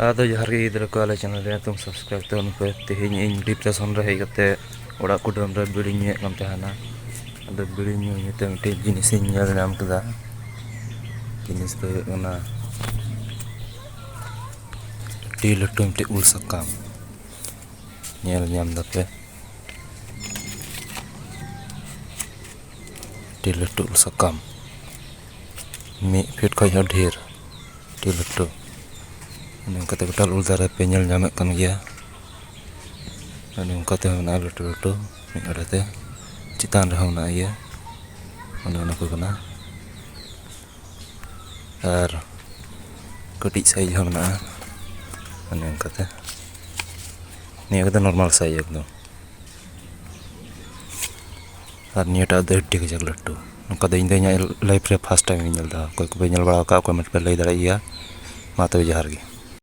आदो जहर के गिद्रा को आले चैनल रे तुम सब्सक्राइब तो उनको तेहेñ इन डिप्रेशन रे हेज कते ओड़ा कुडम रे बिड़ी ᱧᱩᱭᱮᱫ ᱠᱟᱱ ᱛᱟᱦᱮᱱᱟ ᱟᱫᱚ ᱵᱤᱲᱤ ᱧᱩ ᱧᱩᱛᱮ ᱢᱤᱫᱴᱮᱡ ᱡᱤᱱᱤᱥᱤᱧ ᱧᱮᱞ ᱧᱟᱢ ᱠᱮᱫᱟ ᱡᱤᱱᱤᱥ ᱫᱚ ᱦᱩᱭᱩᱜ ᱠᱟᱱᱟ ᱟᱹᱰᱤ ᱞᱟᱹᱴᱩ ᱢᱤᱫᱴᱮᱡ ᱩᱞ ᱥᱟᱠᱟᱢ ᱧᱮᱞ ᱧᱟᱢ ᱫᱟᱯᱮ ᱟᱹᱰᱤ ᱞᱟᱹᱴᱩ ᱩᱞ ᱥᱟᱠᱟᱢ ᱢᱤᱫ ᱯᱷᱤᱴ ᱠᱷᱚᱡ ᱦᱚᱸ ᱰᱷᱮᱨ ᱟᱹᱰᱤ ᱞᱟᱹᱴᱩ ᱱᱚᱝᱠᱟᱛᱮ ᱜᱚᱴᱟ ᱩᱞ ᱫᱟᱨᱮ ᱯᱮ ᱧᱮᱞ ᱧᱟᱢᱮᱫ ᱠᱟᱱ ᱜᱮᱭᱟ ᱱᱚᱝᱠᱟᱛᱮ ᱢᱮᱱᱟᱜᱼᱟ ᱞᱟᱹᱴᱩ ᱞᱟᱹᱴᱩ ᱢᱤᱫ ᱟᱲᱮᱛᱮ ᱪᱮᱛᱟᱱ ᱨᱮᱦᱚᱸ ᱢᱮᱱᱟᱜ ᱜᱮᱭᱟ ᱚᱱᱟ ᱠᱚ ᱠᱟᱱᱟ ᱟᱨ ᱠᱟᱹᱴᱤᱡ ᱥᱟᱭᱤᱡ ᱦᱚᱸ ᱢᱮᱱᱟᱜᱼᱟ ᱱᱚᱝᱠᱟᱛᱮ ᱱᱤᱭᱟᱹ ᱠᱚᱫᱚ ᱱᱚᱨᱢᱟᱞ ᱥᱟᱭᱤᱡ ᱮᱠᱫᱚᱢ ᱟᱨ ᱱᱤᱭᱟᱹᱴᱟᱜ ᱫᱚ ᱟᱹᱰᱤ ᱠᱟᱡᱟᱠ ᱞᱟᱹᱴᱩ ᱱᱚᱝᱠᱟ ᱫᱚ ᱤᱧ ᱫᱚ ᱤᱧᱟᱹᱜ ᱞᱟᱭᱤᱯᱷ ᱨᱮ ᱯᱷᱟᱥᱴ ᱴᱟᱭᱤᱢ ᱤᱧ ᱧᱮᱞ ᱮᱫᱟ ᱚᱠᱚᱭ ᱠᱚᱯᱮ ᱧᱮᱞ ᱵᱟᱲᱟ ᱟᱠᱟᱫ ᱠᱚᱢᱮᱱᱴ ᱯᱮ ᱞᱟᱹᱭ ᱫᱟᱲᱮᱭᱟᱜ ᱜᱮᱭᱟ ᱢᱟ ᱛᱚᱵᱮ ᱡᱚᱦᱟᱨ ᱜᱮ